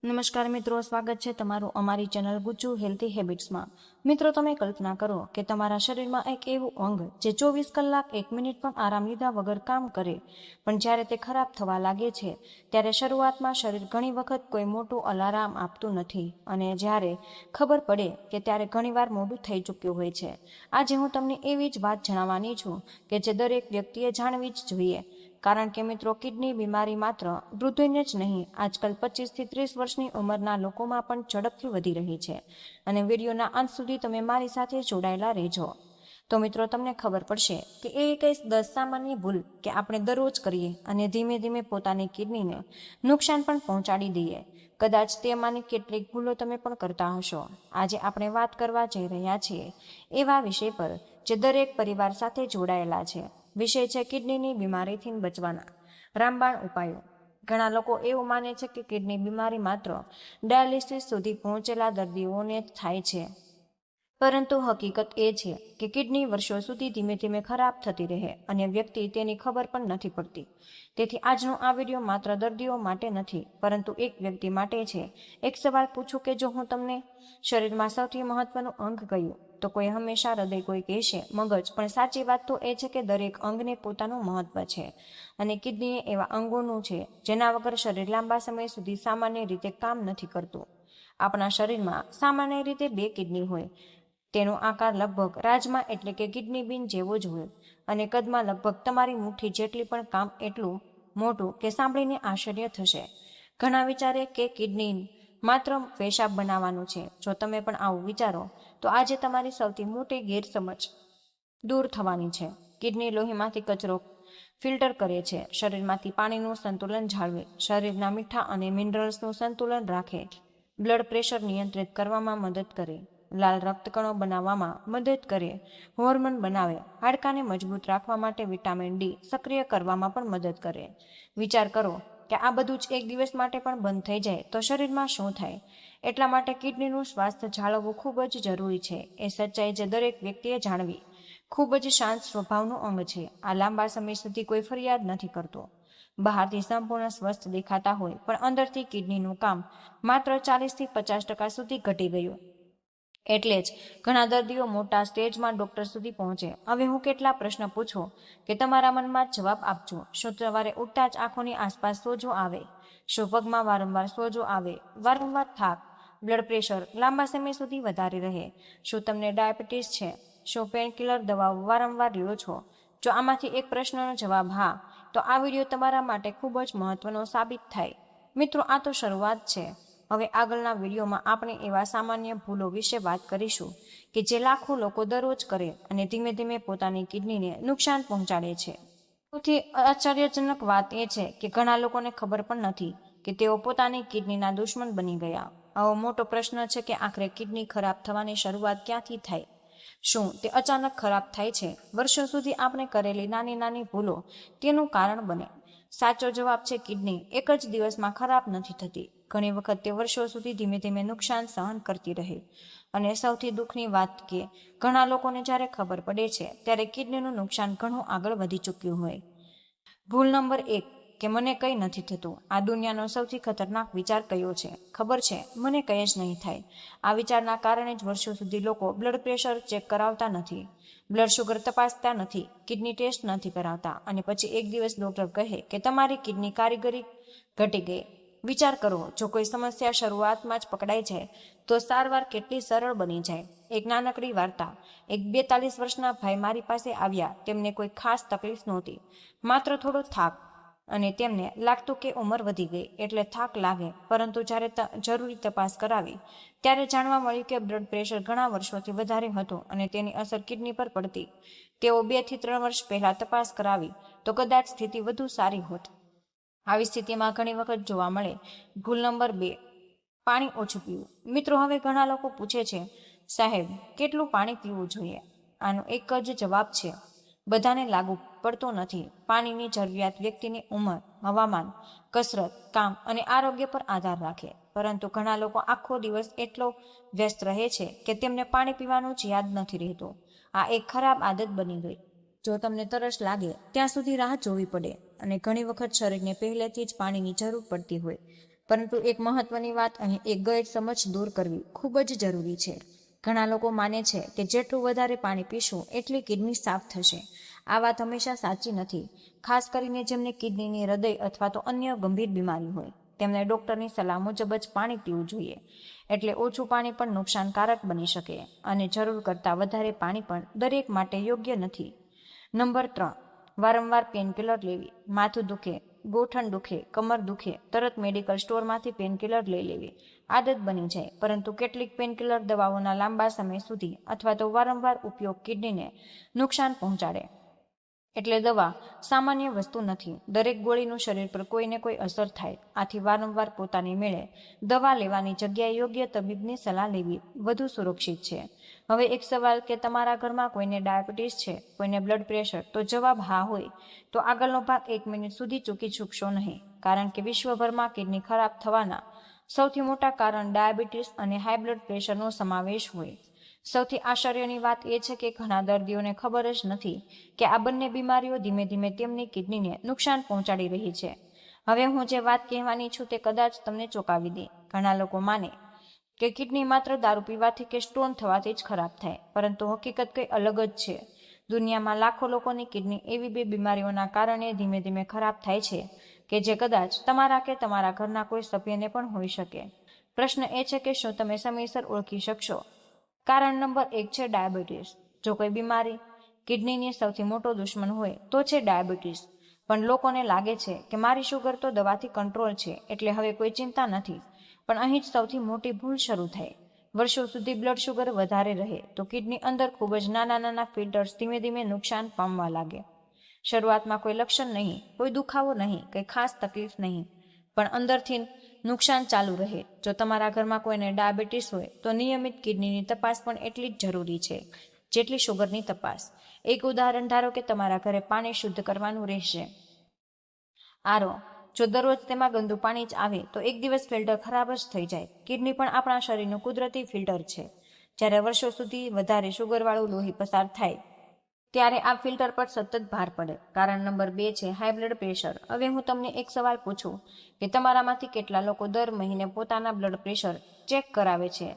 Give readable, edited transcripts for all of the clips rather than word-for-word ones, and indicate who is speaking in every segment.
Speaker 1: નમસ્કાર મિત્રો, સ્વાગત છે તમારું અમારી ચેનલ ગુજ્જુ હેલ્ધી હેબિટ્સમાં। મિત્રો, તમે કલ્પના કરો કે તમારા શરીરમાં એક એવું અંગ જે 24 કલાક 1 મિનિટ પણ આરામ લીધા વગર કામ કરે, પણ જ્યારે તે ખરાબ થવા લાગે છે ત્યારે શરૂઆતમાં શરીર ઘણી વખત કોઈ મોટું અલાર્મ આપતું નથી, અને જ્યારે ખબર પડે કે ત્યારે ઘણીવાર મોડું થઈ ચૂક્યું હોય છે। આજે હું તમને એવી જ વાત જણાવવાની છું કે જે દરેક વ્યક્તિએ જાણવી જ જોઈએ, કારણ કે મિત્રો, કિડની બીમારી માત્ર વૃદ્ધોને જ નહીં, આજકાલ 25 થી 30 વર્ષની ઉંમરના લોકોમાં પણ ઝડપથી વધી રહી છે। અને વિડીયોના અંત સુધી તમે મારી સાથે જોડાયેલા રહેજો, તો મિત્રો તમને ખબર પડશે કે એવી કઈ 10 સામાન્ય ભૂલ કે આપણે દરરોજ કરીએ અને ધીમે ધીમે પોતાની કિડનીને નુકસાન પણ પહોંચાડી દઈએ। કદાચ તેમાંની કેટલીક ભૂલો તમે પણ કરતા હશો। આજે આપણે વાત કરવા જઈ રહ્યા છીએ એવા વિષય પર જે દરેક પરિવાર સાથે જોડાયેલા છે। વિષય છે કિડનીની બીમારીથી બચવાના રામબાણ ઉપાયો। ઘણા લોકો એવું માને છે કે કિડની બીમારી માત્ર ડાયાલિસિસ સુધી પહોંચેલા દર્દીઓને થાય છે, પરંતુ હકીકત એ છે કે કિડની વર્ષો સુધી ધીમે ધીમે ખરાબ થતી રહે અને વ્યક્તિ તેની ખબર પણ નથી પડતી। તેથી આજનો આ વિડીયો માત્ર દર્દીઓ માટે નથી, પરંતુ એક વ્યક્તિ માટે છે। એક સવાલ પૂછું કે જો હું તમને શરીરમાં સૌથી મહત્વનું અંગ કહ્યું તો કોઈ હંમેશા હૃદય, કોઈ કહેશે મગજ, પણ સાચી વાત તો એ છે કે દરેક અંગને પોતાનું મહત્વ છે, અને કિડની એવા અંગોનું છે જેના વગર શરીર લાંબા સમય સુધી સામાન્ય રીતે કામ નથી કરતું। આપણા શરીરમાં સામાન્ય રીતે 2 કિડની હોય, તેનો આકાર લગભગ રાજમા એટલે કે કિડની બીન જેવો જ હોય, અને કદમાં લગભગ તમારી મુઠ્ઠી જેટલી, પણ કામ એટલું મોટું કે સાંભળીને આશ્ચર્ય થશે। ઘણા વિચારે કે કિડની માત્ર પેશાબ બનાવવાનું છે। જો તમે પણ આવું વિચારો તો આજે તમારી સૌથી મોટી ગેરસમજ દૂર થવાની છે। કિડની લોહીમાંથી કચરો ફિલ્ટર કરે છે, શરીરમાંથી પાણીનું સંતુલન જાળવે, શરીરના મીઠા અને મિનરલ્સનું સંતુલન રાખે, બ્લડ પ્રેશર નિયંત્રિત કરવામાં મદદ કરે, લાલ રક્તકણો બનાવવામાં મદદ કરે, હોર્મોન બનાવે, હાડકાને મજબૂત રાખવા માટે વિટામિન ડી સક્રિય કરવામાં પણ મદદ કરે। વિચાર કરો કે આ બધું જ એક દિવસ માટે પણ બંધ થઈ જાય તો શરીરમાં શું થાય? એટલા માટે કિડનીનું સ્વાસ્થ્ય જાળવવું ખૂબ જ જરૂરી છે। એ સચ્ચાઈ જે દરેક વ્યક્તિએ જાણવી। ખૂબ જ શાંત સ્વભાવનું અંગ છે। આ લાંબા સમય સુધી કોઈ ફરિયાદ નથી કરતો, બહારથી સંપૂર્ણ સ્વસ્થ દેખાતા હોય, પણ અંદરથી કિડનીનું કામ માત્ર 40 થી 50% સુધી ઘટી ગયું। એટલે જ ઘણા દર્દીઓ મોટા સ્ટેજમાં ડોક્ટર સુધી પહોંચે। હવે હું કેટલા પ્રશ્ન પૂછો કે તમારા મનમાં જવાબ આપજો। શું સવારે ઉઠતા જ આંખોની આસપાસ સોજો આવે? શું પગમાં વારંવાર સોજો આવે? વારંવાર થાક, બ્લડ પ્રેશર લાંબા સમય સુધી વધારે રહે? શું તમને ડાયાબિટીસ છે? શું પેનકિલર દવાઓ વારંવાર લ્યો છો? જો આમાંથી એક પ્રશ્નનો જવાબ હા, તો આ વિડીયો તમારા માટે ખૂબ જ મહત્વનો સાબિત થાય। મિત્રો, આ તો શરૂઆત છે। હવે આગળના વિડીયોમાં આપણે એવા સામાન્ય ભૂલો વિશે વાત કરીશું કે જે લાખો લોકો દરરોજ કરે અને ધીમે ધીમે પોતાની કિડનીને નુકસાન પહોંચાડે છે। સૌથી આશ્ચર્યજનક વાત એ છે કે ઘણા લોકોને ખબર પણ નથી કે તેઓ પોતાની કિડનીના દુશ્મન બની ગયા। આવો મોટો પ્રશ્ન છે કે આખરે કિડની ખરાબ થવાની શરૂઆત ક્યાંથી થાય? શું તે અચાનક ખરાબ થાય છે? વર્ષો સુધી આપણે કરેલી નાની નાની ભૂલો તેનું કારણ બને? સાચો જવાબ છે કિડની એક જ દિવસમાં ખરાબ નથી થતી। ઘણી વખત તે વર્ષો સુધી ધીમે ધીમે નુકસાન સહન કરતી રહે। અને સૌથી દુઃખની વાત કે ઘણા લોકોને જ્યારે ખબર પડે છે ત્યારે કિડનીનું નુકસાન ઘણું આગળ વધી ચૂક્યું હોય। ભૂલ નંબર 1 કે મને કંઈ નથી થતું। આ દુનિયાનો સૌથી ખતરનાક વિચાર કયો છે ખબર છે? મને કંઈ જ નહીં થાય। આ વિચારના કારણે જ વર્ષો સુધી લોકો બ્લડ પ્રેશર ચેક કરાવતા નથી, બ્લડ શુગર તપાસતા નથી, કિડની ટેસ્ટ નથી કરાવતા, અને પછી એક દિવસ ડોક્ટર કહે કે તમારી કિડની કારીગરી ઘટી ગઈ। વિચાર કરો, જો કોઈ સમસ્યા શરૂઆતમાં જ પકડાઈ જાય તો સારવાર કેટલી સરળ બની જાય। એક નાનકડી વાર્તા। એક 42 વર્ષના ભાઈ મારી પાસે આવ્યા। તેમને કોઈ ખાસ તકલીફ નહોતી, માત્ર થોડો થાક, અને તેમને લાગતું કે ઉંમર વધી ગઈ એટલે થાક લાગે, પરંતુ જ્યારે જરૂરી તપાસ કરાવી ત્યારે જાણવા મળ્યું કે બ્લડ પ્રેશર ઘણા વર્ષોથી વધારે હતું અને તેની અસર કિડની પર પડતી। તેઓ 2 થી 3 વર્ષ પહેલા તપાસ કરાવી તો કદાચ સ્થિતિ વધુ સારી હોત। આવી સ્થિતિમાં ઘણી વખત જોવા મળે ભૂલ નંબર 2, પાણી ઓછું પીવું। મિત્રો, હવે ઘણા લોકો પૂછે છે, સાહેબ, કેટલું પાણી પીવું જોઈએ? આનો એક જ જવાબ છે, બધાને લાગુ પડતો નથી। પાણીની જરૂરિયાત વ્યક્તિની ઉંમર, હવામાન, કસરત, કામ અને આરોગ્ય પર આધાર રાખે, પરંતુ ઘણા લોકો આખો દિવસ એટલો વ્યસ્ત રહે છે કે તેમને પાણી પીવાનું જ યાદ નથી રહેતું। આ એક ખરાબ આદત બની ગઈ। જો તમને તરસ લાગે ત્યાં સુધી રાહ જોવી પડે, અને ઘણી વખત શરીરને પહેલેથી જ પાણીની જરૂર પડતી હોય, પરંતુ એક મહત્વની વાત અહીં એક ગેરસમજ દૂર કરવી ખૂબ જ જરૂરી છે. ઘણા લોકો માને છે કે જેટલું વધારે પાણી પીશું એટલી કિડની સાફ થશે. આ વાત હંમેશા સાચી નથી. ખાસ કરીને જેમને કિડનીની, હૃદય અથવા તો અન્ય ગંભીર બીમારી હોય તેમને ડોક્ટરની સલાહ મુજબ જ પાણી પીવું જોઈએ. એટલે ઓછું પાણી પણ નુકસાનકારક બની શકે અને જરૂર કરતાં વધારે પાણી પણ દરેક માટે યોગ્ય નથી. નંબર 3, વારંવાર પેનકિલર લેવી. માથું દુખે, ગોઠણ દુખે, કમર દુખે, તરત મેડિકલ સ્ટોરમાંથી પેનકિલર લઈ લેવી આદત બની જાય. પરંતુ કેટલીક પેનકિલર દવાઓના લાંબા સમય સુધી અથવા તો વારંવાર ઉપયોગ કિડનીને નુકસાન પહોંચાડે. એટલે દવા સામાન્ય વસ્તુ નથી. દરેક ગોળીનું શરીર પર કોઈને કોઈ અસર થાય. આથી વારંવાર પોતાની મેળે દવા લેવાની જગ્યાએ યોગ્ય તબીબની સલાહ લેવી વધુ સુરક્ષિત છે. હવે એક સવાલ કે તમારા ઘરમાં કોઈને ડાયાબિટીસ છે, કોઈને બ્લડ પ્રેશર? તો જવાબ હા હોય તો આગળનો ભાગ 1 મિનિટ સુધી ચૂકી ચૂકશો નહીં. કારણ કે વિશ્વભરમાં કિડની ખરાબ થવાના સૌથી મોટા કારણ ડાયાબિટીસ અને હાઈ બ્લડ પ્રેશરનો સમાવેશ હોય. સૌથી આશ્ચર્યની વાત એ છે કે ઘણા દર્દીઓને ખબર જ નથી કે આ બંને બીમારીઓ ધીમે ધીમે તેમની કિડનીને નુકસાન પહોંચાડી રહી છે. હવે હું જે વાત કહેવાની છું તે કદાચ તમને ચોંકાવી દે. ઘણા લોકો માને કે કિડની માત્ર દારૂ પીવાથી કે સ્ટોન થવાથી જ ખરાબ થાય, પરંતુ હકીકત કંઈ અલગ જ છે. દુનિયામાં લાખો લોકોની કિડની એવી બે બીમારીઓના કારણે ધીમે ધીમે ખરાબ થાય છે કે જે કદાચ તમારા કે તમારા ઘરના કોઈ સભ્યને પણ હોઈ શકે. પ્રશ્ન એ છે કે શું તમે સમયસર ઓળખી શકશો? કારણ નંબર 1 છે ડાયાબિટીસ. જો કોઈ બીમારી કિડનીની સૌથી મોટો દુશ્મન હોય તો છે ડાયાબિટીસ. પણ લોકોને લાગે છે કે મારી શુગર તો દવાથી કંટ્રોલ છે એટલે હવે કોઈ ચિંતા નથી. પણ અહીં જ સૌથી મોટી ભૂલ શરૂ થાય. વર્ષો સુધી બ્લડ શુગર વધારે રહે તો કિડની અંદર ખૂબ જ નાના નાના ફિલ્ટર્સ ધીમે ધીમે નુકસાન પામવા લાગે. શરૂઆતમાં કોઈ લક્ષણ નહીં, કોઈ દુખાવો નહીં, કંઈ ખાસ તકલીફ નહીં, પણ અંદરથી નુકસાન ચાલુ રહે. જો તમારા ઘરમાં કોઈને ડાયાબિટીસ હોય તો નિયમિત કિડનીની તપાસ પણ એટલી જ જરૂરી છે જેટલી શુગરની તપાસ. એક ઉદાહરણ ધારો કે તમારા ઘરે પાણી શુદ્ધ કરવાનું રહેશે. આરો, જો દરરોજ તેમાં ગંદુ પાણી જ આવે તો એક દિવસ ફિલ્ટર ખરાબ જ થઈ જાય. કિડની પણ આપણા શરીરનું કુદરતી ફિલ્ટર છે. જ્યારે વર્ષો સુધી વધારે શુગરવાળું લોહી પસાર થાય ત્યારે આ ફિલ્ટર પર સતત ભાર પડે. કારણ નંબર 2 છે હાઈ બ્લડ પ્રેશર. હવે હું તમને એક સવાલ પૂછું કે તમારામાંથી કેટલા લોકો દર મહિને પોતાના બ્લડ પ્રેશર ચેક કરાવે છે?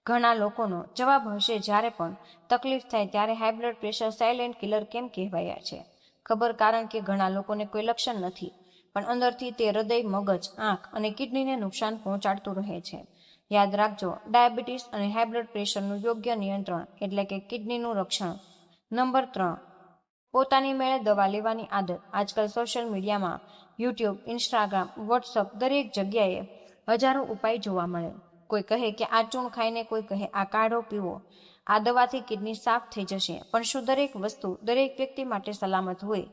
Speaker 1: ઘણા લોકોનો જવાબ હશે જ્યારે પણ તકલીફ થાય ત્યારે high blood pressure silent killer કેમ કહેવાયા છે? ખબર, કારણ કે ઘણા લોકોને કોઈ લક્ષણ નથી પણ અંદરથી તે હૃદય, મગજ, આંખ અને કિડનીને નુકસાન પહોંચાડતું રહે છે. યાદ રાખજો, ડાયાબિટીસ અને હાઈ બ્લડ પ્રેશરનું યોગ્ય નિયંત્રણ એટલે કે કિડનીનું રક્ષણ. નંબર 3, પોતાની મેળે દવા લેવાની આદત. આજકાલ સોશિયલ મીડિયામાં, યુટ્યુબ, ઇન્સ્ટાગ્રામ, વોટ્સઅપ દરેક જગ્યાએ હજારો ઉપાય જોવા મળે. કોઈ કહે કે આ ચૂર્ણ ખાઈને, કોઈ કહે આ કાઢો પીવો, આ દવાથી કિડની સાફ થઈ જશે. પણ શું દરેક વસ્તુ દરેક વ્યક્તિ માટે સલામત હોય?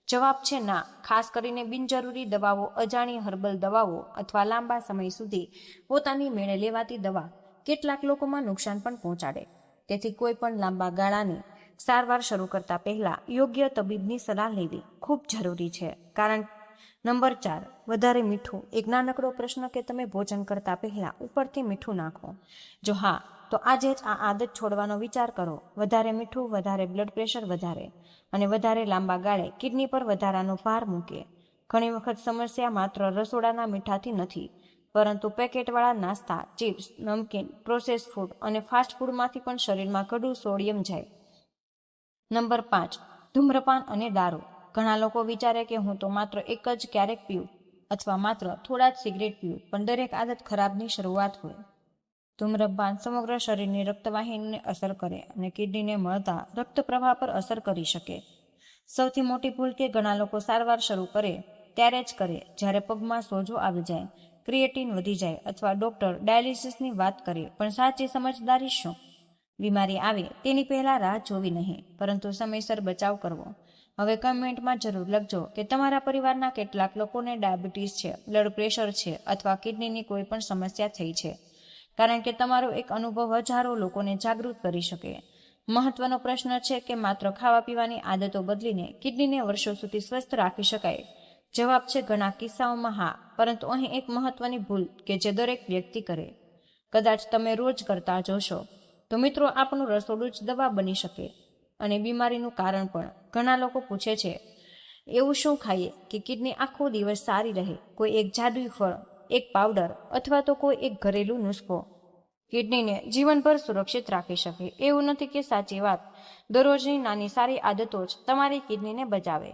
Speaker 1: જવાબ છે ના. ખાસ કરીને બિનજરૂરી દવાઓ, અજાણી હર્બલ દવાઓ અથવા લાંબા સમય સુધી પોતાની મેળે લેવાતી દવા કેટલાક લોકોમાં નુકસાન પણ પહોંચાડે. તેથી કોઈ પણ લાંબા ગાળાની સારવાર શરૂ કરતા પહેલા યોગ્ય તબીબની સલાહ લેવી ખૂબ જરૂરી છે. કારણ નંબર 4, વધારે મીઠું. એક નાનકડો પ્રશ્ન કે તમે ભોજન કરતા પહેલા ઉપરથી મીઠું નાખો? જો હા, તો આજે જ આ આદત છોડવાનો વિચાર કરો. વધારે મીઠું વધારે બ્લડ પ્રેશર વધારે અને વધારે લાંબા ગાળે કિડની પર વધારાનો ભાર મૂકે. ઘણી વખત સમસ્યા માત્ર રસોડાના મીઠાથી નથી, પરંતુ પેકેટવાળા નાસ્તા, ચિપ્સ, નમકીન, પ્રોસેસ ફૂડ અને ફાસ્ટ ફૂડમાંથી પણ શરીરમાં ઘણું સોડિયમ જાય. નંબર 5, ધૂમ્રપાન અને દારૂ. ઘણા લોકો વિચારે કે હું તો માત્ર એક જ ક્યારેક પીવું અથવા માત્ર થોડા જ સિગરેટ પીવું, પણ દરેક આદત ખરાબની શરૂઆત હોય. ધૂમ્રપાન સમગ્ર શરીરની રક્તવાહિનીને અસર કરે અને કિડનીને મળતા રક્ત પ્રવાહ પર અસર કરી શકે. સૌથી મોટી ભૂલ કે ઘણા લોકો સારવાર શરૂ કરે ત્યારે જ કરે જ્યારે પગમાં સોજો આવી જાય, ક્રિએટિન વધી જાય અથવા ડોક્ટર ડાયાલિસિસની વાત કરે. પણ સાચી સમજદારી શું? બીમારી આવે તેની પહેલા રાહ જોવી નહીં, પરંતુ સમયસર બચાવ કરવો. હવે કમેન્ટમાં જરૂર લખજો કે તમારા પરિવારના કેટલાક લોકોને ડાયાબિટીસ છે, બ્લડ પ્રેશર છે અથવા કિડનીની કોઈ પણ સમસ્યા થઈ છે. કારણ કે તમારો એક અનુભવ હજારો લોકોને જાગૃત કરી શકે. મહત્વનો પ્રશ્ન છે કે માત્ર ખાવા પીવાની આદતો બદલીને કિડનીને વર્ષો સુધી સ્વસ્થ રાખી શકાય? જવાબ છે ઘણા કિસ્સાઓમાં હા, પરંતુ અહીં એક મહત્વની ભૂલ કે જે દરેક વ્યક્તિ કરે, કદાચ તમે રોજ કરતા જોશો. તો મિત્રો, આપણું રસોડું જ દવા બની શકે અને બીમારીનું કારણ પણ. ઘણા લોકો પૂછે છે એવું શું ખાઈએ કે કિડની આખો દિવસ સારી રહે? કોઈ એક જાદુઈ ફળ, એક પાવડર અથવા તો કોઈ એક ઘરેલું નુસ્ખો કિડનીને જીવનભર સુરક્ષિત રાખી શકે. એવું નથી કે સાચી વાત, દરરોજની નાની સારી આદતો જ તમારી કિડનીને બચાવે.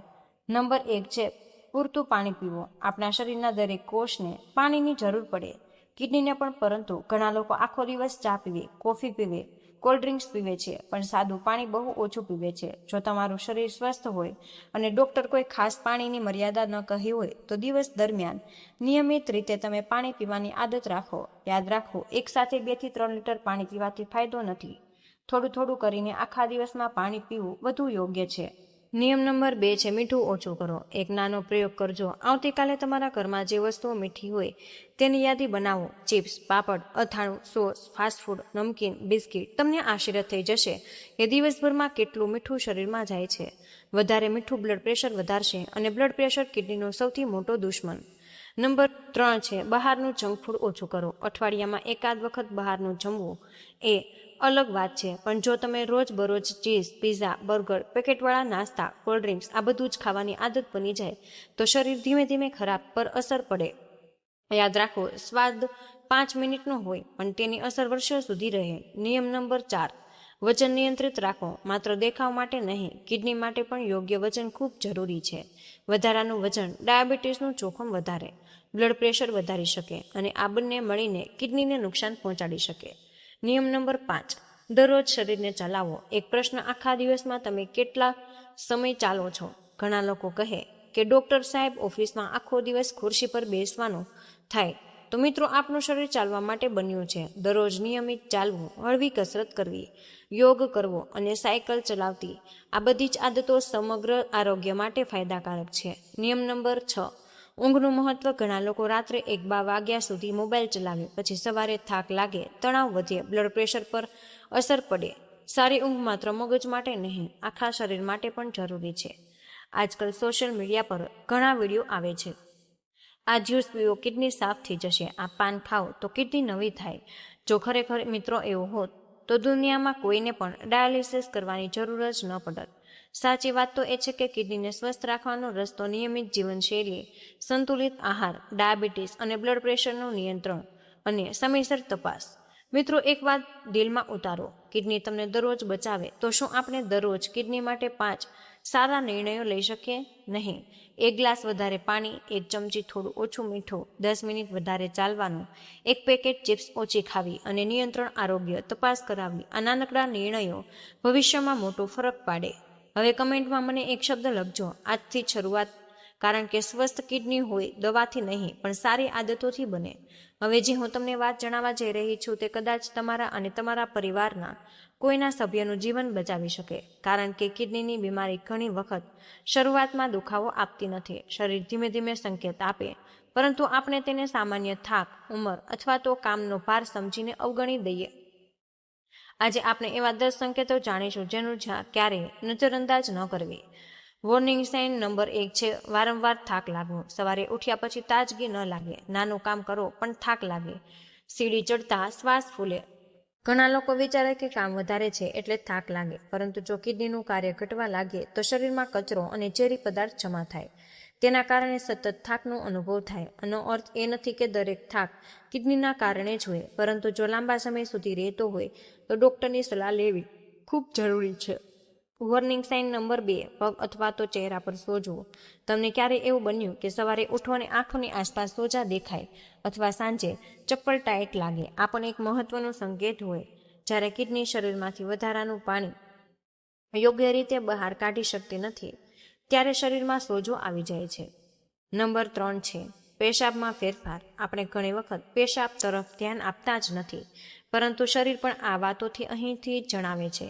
Speaker 1: નંબર 1 છે પૂરતું પાણી પીવું. આપણા શરીરના દરેક કોષને પાણીની જરૂર પડે, કિડનીને પણ. પરંતુ ઘણા લોકો આખો દિવસ ચા પીવે, કોફી પીવે, કોલ્ડ ડ્રિંક્સ પીવે છે, પણ સાદું પાણી બહુ ઓછું પીવે છે. જો તમારું શરીર સ્વસ્થ હોય અને ડોક્ટર કોઈ ખાસ પાણીની મર્યાદા ન કહી હોય, તો દિવસ દરમિયાન નિયમિત રીતે તમે પાણી પીવાની આદત રાખો. યાદ રાખો, એક સાથે 2 થી 3 લીટર પાણી પીવાથી ફાયદો નથી. થોડું થોડું કરીને આખા દિવસમાં પાણી પીવું વધુ યોગ્ય છે. નિયમ નંબર 2 છે મીઠું ઓછું કરો. એક નાનો પ્રયોગ કરજો. આવતીકાલે તમારા ઘરમાં જે વસ્તુઓ મીઠી હોય તેની યાદી બનાવો. ચિપ્સ, પાપડ, અથાણું, સોસ, ફાસ્ટફૂડ, નમકીન, બિસ્કિટ. તમને આશ્ચર્ય થઈ જશે કે દિવસભરમાં કેટલું મીઠું શરીરમાં જાય છે. વધારે મીઠું બ્લડ પ્રેશર વધારશે, અને બ્લડ પ્રેશર કિડનીનો સૌથી મોટો દુશ્મન. નંબર 3 છે બહારનું જંક ફૂડ ઓછું કરો. અઠવાડિયામાં એકાદ વખત બહારનું જમવું એ અલગ વાત છે, પણ જો તમે રોજ બરોજ ચીઝ, પિઝા, બર્ગર, પેકેટવાળા નાસ્તા, કોલ્ડ ડ્રિંક્સ આ બધું જ ખાવાની આદત બની જાય, તો શરીર ધીમે ધીમે ખરાબ પર અસર પડે. યાદ રાખો, સ્વાદ 5 મિનિટનો હોય, પણ તેની અસર વર્ષો સુધી રહે. નિયમ નંબર 4, વજન નિયંત્રિત રાખો. માત્ર દેખાવ માટે નહીં, કિડની માટે પણ યોગ્ય વજન ખૂબ જરૂરી છે. વધારાનું વજન ડાયાબિટીસનું જોખમ વધારે, બ્લડ પ્રેશર વધારી શકે, અને આ બંને મળીને કિડનીને નુકસાન પહોંચાડી શકે. નિયમ નંબર 5, દરરોજ શરીરને ચલાવો. એક પ્રશ્ન, આખા દિવસમાં તમે કેટલા સમય ચાલો છો? ઘણા લોકો કહે કે ડોક્ટર સાહેબ, ઓફિસમાં આખો દિવસ ખુરશી પર બેસવાનું થાય. તો મિત્રો, આપણું શરીર ચાલવા માટે બન્યું છે. દરરોજ નિયમિત ચાલવું, હળવી કસરત કરવી, યોગ કરવો અને સાયકલ ચલાવતી, આ બધી જ આદતો સમગ્ર આરોગ્ય માટે ફાયદાકારક છે. નિયમ નંબર 6, ઊંઘનું મહત્વ. ઘણા લોકો રાત્રે 1-2 વાગ્યા સુધી મોબાઈલ ચલાવે, પછી સવારે થાક લાગે, તણાવ વધે, બ્લડ પ્રેશર પર અસર પડે. સારી ઊંઘ માત્ર મગજ માટે નહીં, આખા શરીર માટે પણ જરૂરી છે. આજકાલ સોશિયલ મીડિયા પર ઘણા વિડીયો આવે છે. આ જ્યુસ પીવો, કિડની સાફ થઈ જશે. આ પાન ખાઓ તો કિડની નવી થાય. જો ખરેખર મિત્રો એવું હોત, તો દુનિયામાં કોઈને પણ ડાયાલિસિસ કરવાની જરૂર જ ન પડત. સાચી વાત તો એ છે કે કિડનીને સ્વસ્થ રાખવાનો રસ્તો નિયમિત જીવનશૈલી, સંતુલિત આહાર, ડાયાબિટીસ અને બ્લડ પ્રેશરનું નિયંત્રણ અને સમયસર તપાસ. મિત્રો, એક વાત દિલમાં ઉતારો, કિડની તમને દરરોજ બચાવે, તો શું આપણે દરરોજ કિડની માટે 5 સારા નિર્ણયો લઈ શકીએ નહીં? 1 ગ્લાસ વધારે પાણી, 1 ચમચી થોડું ઓછું મીઠું, 10 મિનિટ વધારે ચાલવાનું, 1 પેકેટ ચિપ્સ ઓછી ખાવી અને નિયંત્રણ આરોગ્ય તપાસ કરાવવી. આ નાનકડા નિર્ણયો ભવિષ્યમાં મોટો ફરક પાડે. હવે કમેન્ટમાં મને એક શબ્દ લખજો, આજથી શરૂઆત. કારણ કે સ્વસ્થ કિડની હોય દવાથી નહીં, પણ સારી આદતોથી બને. હવે જે હું તમને વાત જણાવવા જઈ રહી છું, તે કદાચ તમારા અને તમારા પરિવારના કોઈના સભ્યનું જીવન બચાવી શકે. કારણ કે કિડનીની બીમારી ઘણી વખત શરૂઆતમાં દુખાવો આપતી નથી. શરીર ધીમે ધીમે સંકેત આપે, પરંતુ આપણે તેને સામાન્ય થાક, ઉંમર અથવા તો કામનો ભાર સમજીને અવગણી દઈએ. આજે આપણે એવા 10 સંકેતો જાણીશું જેનું ક્યારેય નજરઅંદાજ ન કરવી. વોર્નિંગ સાઇન નંબર 1 છે વારંવાર થાક લાગવો. સવારે ઉઠ્યા પછી તાજગી ન લાગે. નાનું કામ કરો પણ થાક લાગે. સીડી ચડતા શ્વાસ ફૂલે. ઘણા લોકો વિચારે કે કામ વધારે છે એટલે થાક લાગે, પરંતુ જો કિડનીનું કાર્ય ઘટવા લાગે, તો શરીરમાં કચરો અને ઝેરી પદાર્થ જમા થાય. તેના કારણે સતત થાકનો અનુભવ થાય. આનો અર્થ એ નથી કે દરેક થાક કિડનીના કારણે જ હોય, પરંતુ જો લાંબા સમય સુધી રહેતો હોય, તો ડોક્ટરની સલાહ લેવી ખૂબ જરૂરી છે. વોર્નિંગ સાઇન નંબર 2, પગ અથવા તો ચહેરા પર સોજો. તમને ક્યારે એવું બન્યું કે સવારે ઉઠો અને આંખોની આસપાસ સોજા દેખાય, અથવા સાંજે ચપ્પલ ટાઈટ લાગે? આ પણ એક મહત્વનો સંકેત હોય. જ્યારે કિડની શરીરમાંથી વધારાનું પાણી યોગ્ય રીતે બહાર કાઢી શકતી નથી, ત્યારે શરીરમાં સોજો આવી જાય છે. નંબર 3 છે પેશાબમાં ફેરફાર. આપણે ઘણી વખત પેશાબ તરફ ધ્યાન આપતા જ નથી, પરંતુ શરીર પણ આ વાતોથી અહીંથી જણાવે છે.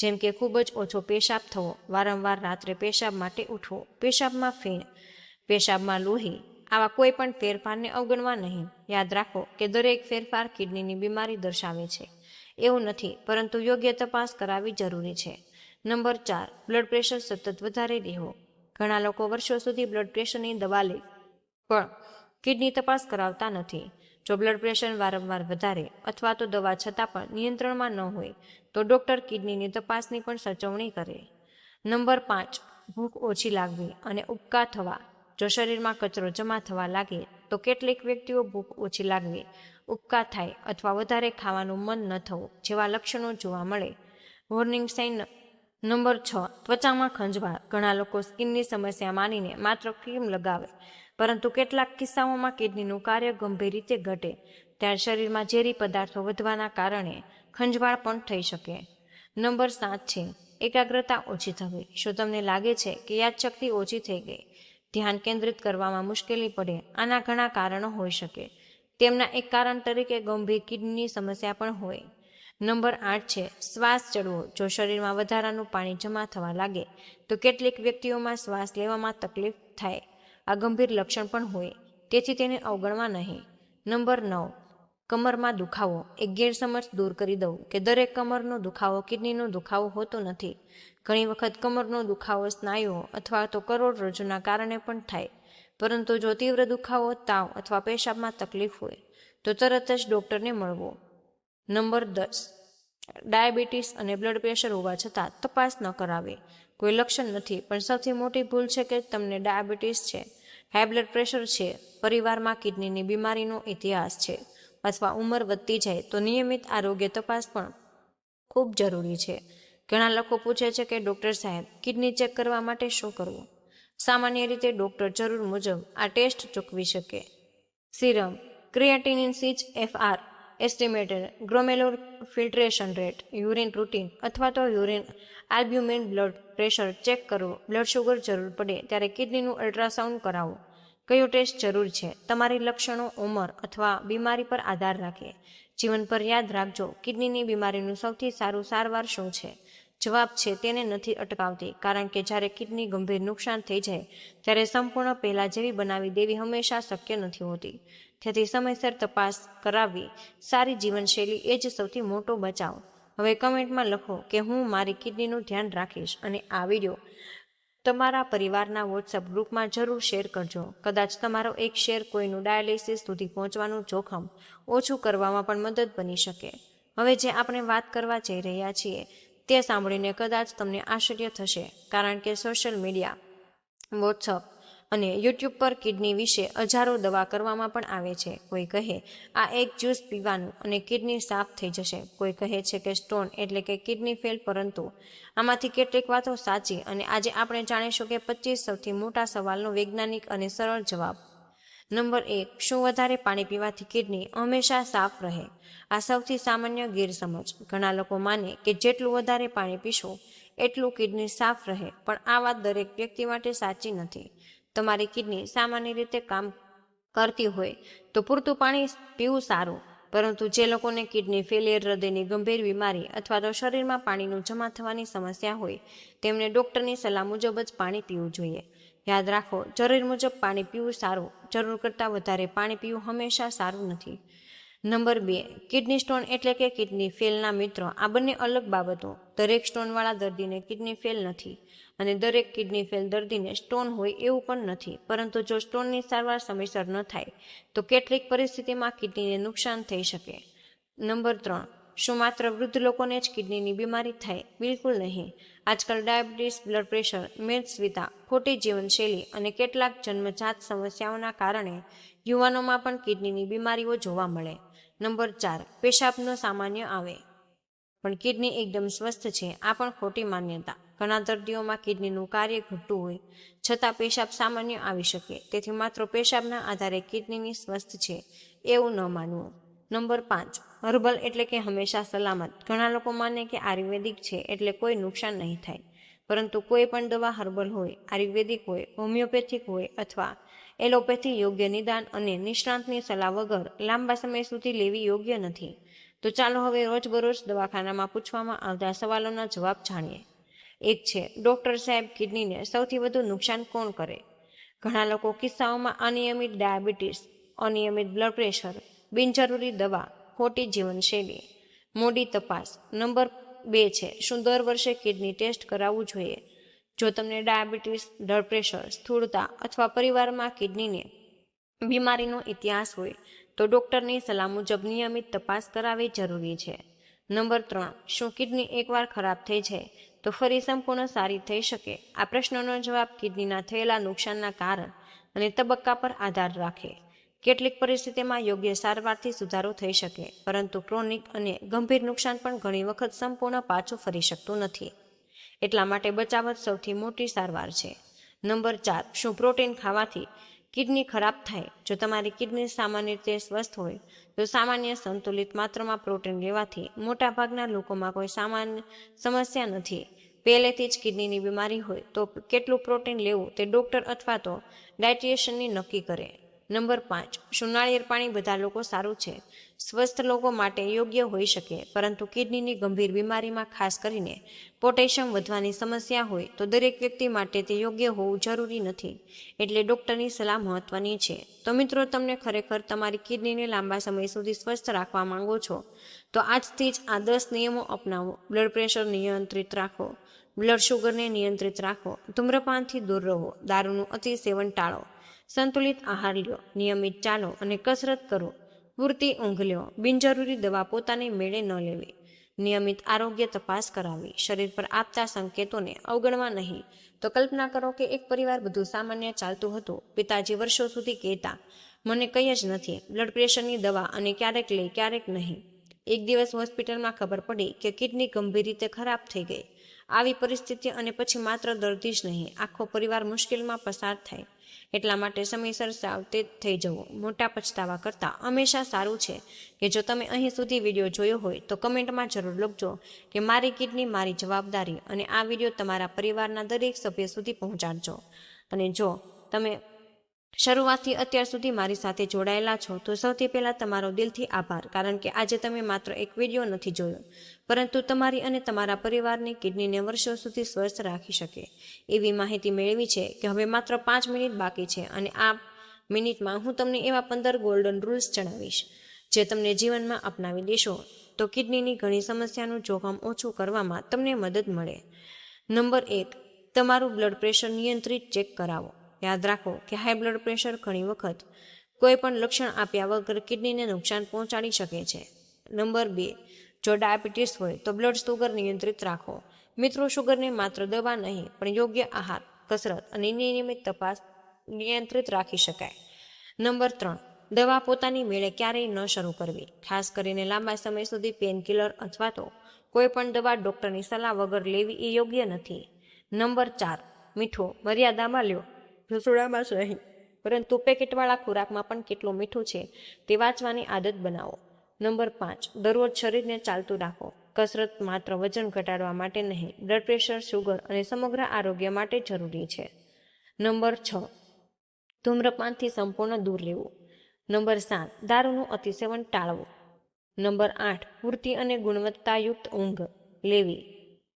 Speaker 1: જેમ કે ખૂબ જ ઓછો પેશાબ થવો, વારંવાર રાત્રે પેશાબ માટે ઉઠવો, પેશાબમાં ફીણ, પેશાબમાં લોહી. આવા કોઈ પણ ફેરફારને અવગણવા નહીં. યાદ રાખો કે દરેક ફેરફાર કિડનીની બીમારી દર્શાવે છે એવું નથી, પરંતુ યોગ્ય તપાસ કરાવવી જરૂરી છે. નંબર 4, બ્લડ પ્રેશર સતત વધારે રહેવો. ઘણા લોકો વર્ષો સુધી બ્લડ પ્રેશરની દવા લે પણ કિડની તપાસ કરાવતા નથી. જો બ્લડ પ્રેશર વારંવાર વધારે અથવા તો દવા છતાં પણ નિયંત્રણમાં ન હોય, તો ડોક્ટર કિડનીની તપાસની પણ સૂચવણી કરે. નંબર 5, ભૂખ ઓછી લાગવી અને ઉબકા થવા. જો શરીરમાં કચરો જમા થવા લાગે, તો તો કેટલીક વ્યક્તિઓ ભૂખ ઓછી લાગવી, ઉબકા થાય અથવા વધારે ખાવાનું મન ન થવું જેવા લક્ષણો જોવા મળે. વોર્નિંગ સાઇન નંબર 6, ત્વચામાં ખંજવાળ. ઘણા લોકો સ્કિનની સમસ્યા માનીને માત્ર ક્રીમ લગાવે, પરંતુ કેટલાક કિસ્સાઓમાં કિડનીનું કાર્ય ગંભીર રીતે ઘટે ત્યારે શરીરમાં ઝેરી પદાર્થો વધવાના કારણે ખંજવાળ પણ થઈ શકે. નંબર 7 છે એકાગ્રતા ઓછી થવી. શું તમને લાગે છે કે યાદશક્તિ ઓછી થઈ ગઈ, ધ્યાન કેન્દ્રિત કરવામાં મુશ્કેલી પડે? આના ઘણા કારણો હોઈ શકે. તેમના એક કારણ તરીકે ગંભીર કિડનીની સમસ્યા પણ હોય. નંબર 8 છે શ્વાસ ચડવો. જો શરીરમાં વધારાનું પાણી જમા થવા લાગે તો કેટલીક વ્યક્તિઓમાં શ્વાસ લેવામાં તકલીફ થાય. આ ગંભીર લક્ષણ પણ હોય, તેથી તેને અવગણવા નહીં. નંબર 9, કમરમાં દુખાવો. એક ગેરસમજ દૂર કરી દઉં કે દરેક કમરનો દુખાવો કિડનીનો દુખાવો હોતો નથી. ઘણી વખત કમરનો દુખાવો સ્નાયુઓ અથવા તો કરોડરજ્જુના કારણે પણ થાય. પરંતુ જો તીવ્ર દુખાવો, તાવ અથવા પેશાબમાં તકલીફ હોય તો તરત જ ડૉક્ટરને મળવો. નંબર 10, ડાયાબિટીસ અને બ્લડ પ્રેશર હોવા છતાં તપાસ ન કરાવી. કોઈ લક્ષણ નથી, પણ સૌથી મોટી ભૂલ છે કે તમને ડાયાબિટીસ છે, હાઈ બ્લડ પ્રેશર છે, પરિવારમાં કિડનીની બીમારીનો ઇતિહાસ છે અથવા ઉંમર વધતી જાય તો નિયમિત આરોગ્ય તપાસ પણ ખૂબ જરૂરી છે. ઘણા લોકો પૂછે છે કે ડૉક્ટર સાહેબ, કિડની ચેક કરવા માટે શું કરવું? સામાન્ય રીતે ડૉક્ટર જરૂર મુજબ આ ટેસ્ટ ચૂકવી શકે. Serum creatinine CHFR estimated glomerular filtration rate, urine routine અથવા તો urine albumin, blood pressure check કરવું. બ્લડ શુગર જરૂર પડે ત્યારે કિડનીનું અલ્ટ્રાસાઉન્ડ કરાવો. કયો ટેસ્ટ જરૂર છે? તમારી લક્ષણો, ઉંમર અથવા બીમારી પર આધાર રાખે. જીવનભર યાદ રાખજો, કિડનીની બીમારીનું સૌથી સારું સારવાર શું છે? જવાબ છે તેને નથી અટકાવતી, કારણ કે જ્યારે કિડની ગંભીર નુકસાન થઈ જાય ત્યારે સંપૂર્ણ પહેલા જેવી બનાવી દેવી હંમેશા શક્ય નથી હોતી. તેથી સમયસર તપાસ કરાવવી, સારી જીવનશૈલી એ જ સૌથી મોટો બચાવ. હવે કમેન્ટમાં લખો કે હું મારી કિડનીનું ધ્યાન રાખીશ, અને આ વિડીયો તમારા પરિવારના વોટ્સએપ ગ્રુપમાં જરૂર શેર કરજો. કદાચ તમારો એક શેર કોઈનું ડાયાલિસિસ સુધી પહોંચવાનું જોખમ ઓછું કરવામાં પણ મદદ બની શકે. હવે જે આપણે વાત કરવા જઈ રહ્યા છીએ તે સાંભળીને કદાચ તમને આશ્ચર્ય થશે, કારણ કે સોશિયલ મીડિયા, વોટ્સઅપ અને યુટ્યુબ પર કિડની વિશે હજારો દવા કરવામાં પણ આવે છે. કોઈ કહે આ એક જ્યુસ પીવાનું અને કિડની સાફ થઈ જશે. કોઈ કહે છે કે સ્ટોન એટલે કે કિડની ફેલ, પરંતુ આમાંથી કેટલીક વાતો સાચી, અને આજે આપણે જાણીશું કે 25 સૌથી મોટા સવાલનો વૈજ્ઞાનિક અને સરળ જવાબ. નંબર 1, શું વધારે પાણી પીવાથી કિડની હંમેશા સાફ રહે? આ સૌથી સામાન્ય ગેરસમજ. ઘણા લોકો માને કે જેટલું વધારે પાણી પીશો એટલું કિડની સાફ રહે, પણ આ વાત દરેક વ્યક્તિ માટે સાચી નથી. તમારી કિડની સામાન્ય રીતે કામ કરતી હોય તો પૂરતું પાણી પીવું સારું, પરંતુ જે લોકોને કિડની ફેલિયર, હૃદયની ગંભીર બીમારી અથવા તો શરીરમાં પાણીનું જમા થવાની સમસ્યા હોય તેમને ડૉક્ટરની સલાહ મુજબ જ પાણી પીવું જોઈએ. યાદ રાખો, જરૂર મુજબ પાણી પીવું સારું, જરૂર કરતાં વધારે પાણી પીવું હંમેશા સારું નથી. નંબર 2, કિડની સ્ટોન એટલે કે કિડની ફેલના મિત્રો. આ બંને અલગ બાબતો. દરેક સ્ટોનવાળા દર્દીને કિડની ફેલ નથી, અને દરેક કિડની ફેલ દર્દીને સ્ટોન હોય એવું પણ નથી. પરંતુ જો સ્ટોનની સારવાર સમયસર ન થાય તો કેટલીક પરિસ્થિતિમાં કિડનીને નુકસાન થઈ શકે. નંબર 3, શું માત્ર વૃદ્ધ લોકોને જ કિડનીની બીમારી થાય? બિલકુલ નહીં. આજકાલ ડાયાબિટીસ, બ્લડ પ્રેશર, મેદસ્વીતા, ખોટી જીવનશૈલી અને કેટલાક જન્મજાત સમસ્યાઓના કારણે યુવાનોમાં પણ કિડનીની બીમારીઓ જોવા મળે. નંબર 4, પેશાબનો સામાન્ય આવે પણ કિડની એકદમ સ્વસ્થ છે. આ પણ ખોટી માન્યતા. ઘણા દર્દીઓમાં કિડનીનું કાર્ય ઘટતું હોય છતાં પેશાબ સામાન્ય આવી શકે. તેથી માત્ર પેશાબના આધારે કિડનીની સ્વસ્થ છે એવું ન માનવું. નંબર 5, હર્બલ એટલે કે હંમેશા સલામત. ઘણા લોકો માને કે આયુર્વેદિક છે એટલે કોઈ નુકસાન નહીં થાય, પરંતુ કોઈ પણ દવા હર્બલ હોય, આયુર્વેદિક હોય, હોમિયોપેથિક હોય અથવા એલોપેથી યોગ્ય નિદાન અને નિષ્ણાતની સલાહ વગર લાંબા સમય સુધી લેવી યોગ્ય નથી. તો ચાલો હવે રોજબરોજ દવાખાનામાં પૂછવામાં આવતા સવાલોના જવાબ જાણીએ. 1 છે, ડૉક્ટર સાહેબ, કિડનીને સૌથી વધુ નુકસાન કોણ કરે? ઘણા લોકો કિસ્સાઓમાં અનિયમિત ડાયાબિટીસ, અનિયમિત બ્લડ પ્રેશર, બિનજરૂરી દવા, ખોટી જીવનશૈલી, મોડી તપાસ. નંબર 2 છે, શું દર વર્ષે કિડની ટેસ્ટ કરાવવું જોઈએ? જો તમને ડાયાબિટીસ, બ્લડ પ્રેશર, સ્થૂળતા અથવા પરિવારમાં કિડનીની બીમારીનો ઇતિહાસ હોય તો ડૉક્ટરની સલાહ મુજબ નિયમિત તપાસ કરાવવી જરૂરી છે. નંબર 3, શું કિડની એકવાર ખરાબ થઈ જાય તો ફરી સંપૂર્ણ સારી થઈ શકે? આ પ્રશ્નનો જવાબ કિડનીના થયેલા નુકસાનના કારણ અને તબક્કા પર આધાર રાખે. કેટલીક પરિસ્થિતિમાં યોગ્ય સારવારથી સુધારો થઈ શકે, પરંતુ ક્રોનિક અને ગંભીર નુકસાન પણ ઘણી વખત સંપૂર્ણ પાછું ફરી શકતું નથી. એટલા માટે બચાવ જ સૌથી મોટી સારવાર છે. નંબર 4, શું પ્રોટીન ખાવાથી કિડની ખરાબ થાય? જો તમારી કિડની સામાન્ય રીતે સ્વસ્થ હોય તો સામાન્ય સંતુલિત માત્રામાં પ્રોટીન લેવાથી મોટાભાગના લોકોમાં કોઈ સામાન્ય સમસ્યા નથી. પહેલેથી જ કિડનીની બીમારી હોય તો કેટલું પ્રોટીન લેવું તે ડોક્ટર અથવા તો ડાયટિશિયનની નક્કી કરે. નંબર 5, શું નાળિયેર પાણી બધા લોકો સારું છે? સ્વસ્થ લોકો માટે યોગ્ય હોઈ શકે, પરંતુ કિડનીની ગંભીર બીમારીમાં ખાસ કરીને પોટેશિયમ વધવાની સમસ્યા હોય તો દરેક વ્યક્તિ માટે તે યોગ્ય હોવું જરૂરી નથી. એટલે ડોક્ટરની સલાહ મહત્વની છે. તો મિત્રો, તમને ખરેખર તમારી કિડનીને લાંબા સમય સુધી સ્વસ્થ રાખવા માંગો છો તો આજથી જ આ 10 નિયમો અપનાવો. બ્લડ પ્રેશર નિયંત્રિત રાખો, બ્લડ શુગરને નિયંત્રિત રાખો, ધૂમ્રપાનથી દૂર રહો, દારૂનું અતિ સેવન ટાળો, સંતુલિત આહાર લ્યો, નિયમિત ચાલો અને કસરત કરો, પૂરતી ઊંઘ લ્યો, બિનજરૂરી દવા પોતાની મેળે ન લેવી, નિયમિત આરોગ્ય તપાસ કરાવવી, શરીર પર આપતા સંકેતોને અવગણવા નહીં. તો કલ્પના કરો કે એક પરિવાર બધું સામાન્ય ચાલતું હતું. પિતાજી વર્ષો સુધી કહેતા, મને કંઈ જ નથી, બ્લડ પ્રેશરની દવા અને ક્યારેક લે ક્યારેક નહીં. એક દિવસ હોસ્પિટલમાં ખબર પડી કે કિડની ગંભીર રીતે ખરાબ થઈ ગઈ. આવી પરિસ્થિતિ અને પછી માત્ર દર્દી જ નહીં, આખો પરિવાર મુશ્કેલમાં પસાર થાય. એટલા માટે સમયસર સાવચેત થઈ જવું મોટા પછતાવા કરતાં હંમેશા સારું છે. કે જો તમે અહીં સુધી વિડીયો જોયો હોય તો કમેન્ટમાં જરૂર લખજો કે મારી કિડની મારી જવાબદારી, અને આ વિડીયો તમારા પરિવારના દરેક સભ્ય સુધી પહોંચાડજો. અને જો તમે શરૂઆતથી અત્યાર સુધી મારી સાથે જોડાયેલા છો તો સૌથી પહેલાં તમારો દિલથી આભાર, કારણ કે આજે તમે માત્ર એક વિડીયો નથી જોયો, પરંતુ તમારી અને તમારા પરિવારની કિડનીને વર્ષો સુધી સ્વસ્થ રાખી શકે એવી માહિતી મેળવી છે. કે હવે માત્ર 5 મિનિટ બાકી છે અને આ મિનિટમાં હું તમને એવા 15 ગોલ્ડન રૂલ્સ જણાવીશ જે તમને જીવનમાં અપનાવી દેશો તો કિડનીની ઘણી સમસ્યાનું જોખમ ઓછું કરવામાં તમને મદદ મળે. નંબર 1, તમારું બ્લડ પ્રેશર નિયંત્રિત ચેક કરાવો. યાદ રાખો કે હાઈ બ્લડ પ્રેશર ઘણી વખત કોઈ પણ લક્ષણ આપ્યા વગર કિડનીને નુકસાન પહોંચાડી શકે છે. નંબર 2, જો ડાયાબિટીસ હોય તો બ્લડ શુગર નિયંત્રિત રાખો. મિત્રો, શુગરને માત્ર દવા નહીં પણ યોગ્ય આહાર, કસરત અને નિયમિત તપાસ નિયંત્રિત રાખી શકાય. નંબર 3, દવા પોતાની મેળે ક્યારેય ન શરૂ કરવી, ખાસ કરીને લાંબા સમય સુધી પેનકિલર અથવા તો કોઈ પણ દવા ડૉક્ટરની સલાહ વગર લેવી એ યોગ્ય નથી. નંબર 4, મીઠું મર્યાદામાં લ્યો. રસોડામાં જ નહીં પરંતુ પેકેટવાળા ખોરાકમાં પણ કેટલું મીઠું છે તે વાંચવાની આદત બનાવો. નંબર 5, દરરોજ શરીરને ચાલતું રાખો. કસરત માત્ર વજન ઘટાડવા માટે નહીં, બ્લડ પ્રેશર, શુગર અને સમગ્ર આરોગ્ય માટે જરૂરી છે. નંબર 6, ધૂમ્રપાનથી સંપૂર્ણ દૂર રહેવું. નંબર 7, દારૂનું અતિસેવન ટાળવું. નંબર 8, પૂરતી અને ગુણવત્તાયુક્ત ઊંઘ લેવી.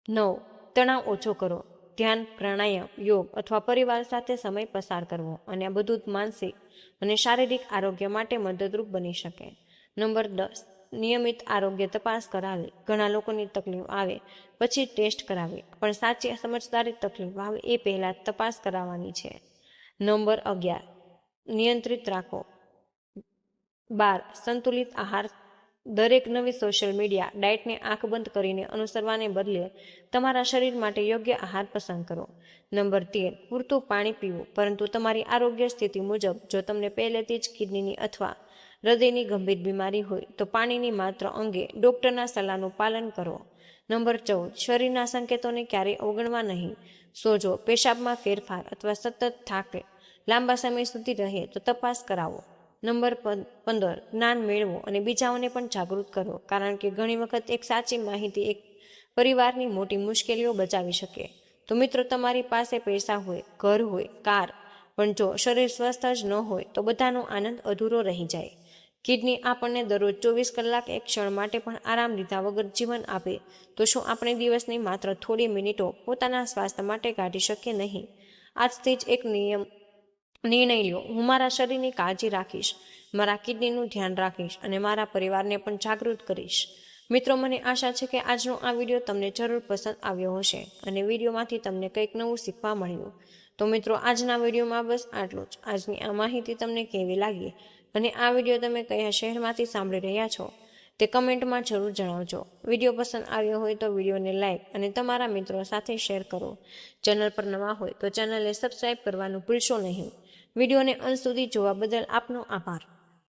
Speaker 1: 9, તણાવ ઓછો કરો. ધ્યાન, પ્રાણાયામ, યોગ અથવા પરિવાર સાથે સમય પસાર કરવો, અને આ બધું જ માનસિક અને શારીરિક આરોગ્ય માટે મદદરૂપ બની શકે. નંબર 10, નિયમિત આરોગ્ય તપાસ કરાવી. ઘણા લોકોની તકલીફ આવે પછી ટેસ્ટ કરાવે, પણ સાચી સમજદારી તકલીફ આવે એ પહેલાં તપાસ કરાવવાની છે. નંબર 11, નિયંત્રિત રાખો. 12, સંતુલિત આહાર. દરેક નવી સોશિયલ મીડિયા ડાયટને આંખ બંધ કરીને અનુસરવાને બદલે તમારા શરીર માટે યોગ્ય આહાર પસંદ કરો. નંબર 13, પૂરતું પાણી પીવું. પરંતુ તમારી આરોગ્ય સ્થિતિ મુજબ જો તમને પહેલેથી જ કિડનીની અથવા હૃદયની ગંભીર બીમારી હોય તો પાણીની માત્રા અંગે ડૉક્ટરના સલાહનું પાલન કરો. નંબર 14, શરીરના સંકેતોને ક્યારેય અવગણવા નહીં. સોજો, પેશાબમાં ફેરફાર અથવા સતત થાક લાંબા સમય સુધી રહે તો તપાસ કરાવો. નંબર 15, જ્ઞાન મેળવો અને બીજાઓને પણ જાગૃત કરો, કારણ કે ઘણી વખત એક સાચી માહિતી એક પરિવારની મોટી મુશ્કેલીઓ બચાવી શકે. તો મિત્રો, તમારી પાસે પૈસા હોય, ઘર હોય, કાર, પણ જો શરીર સ્વસ્થ જ ન હોય તો બધાનો આનંદ અધૂરો રહી જાય. કિડની આપણને દરરોજ 24 કલાક એક ક્ષણ માટે પણ આરામ લીધા વગર જીવન આપે તો શું આપણે દિવસની માત્ર થોડી મિનિટો પોતાના સ્વાસ્થ્ય માટે કાઢી શકીએ નહીં? આજથી જ એક નિર્ણય લ્યો. હું મારા શરીરની કાળજી રાખીશ, મારા કિડનીનું ધ્યાન રાખીશ અને મારા પરિવારને પણ જાગૃત કરીશ. મિત્રો, મને આશા છે કે આજનો આ વિડીયો તમને જરૂર પસંદ આવ્યો હશે અને વિડીયોમાંથી તમને કંઈક નવું શીખવા મળ્યું. તો મિત્રો, આજના વિડીયોમાં બસ આટલું જ. આજની આ માહિતી તમને કેવી લાગી અને આ વિડીયો તમે કયા શહેરમાંથી સાંભળી રહ્યા છો તે કમેન્ટમાં જરૂર જણાવજો. વિડીયો પસંદ આવ્યો હોય તો વિડીયોને લાઇક અને તમારા મિત્રો સાથે શેર કરો. ચેનલ પર નવા હોય તો ચેનલને સબસ્ક્રાઈબ કરવાનું ભૂલશો નહીં. વિડીયોને અંત સુધી જોવા બદલ આપનો આભાર.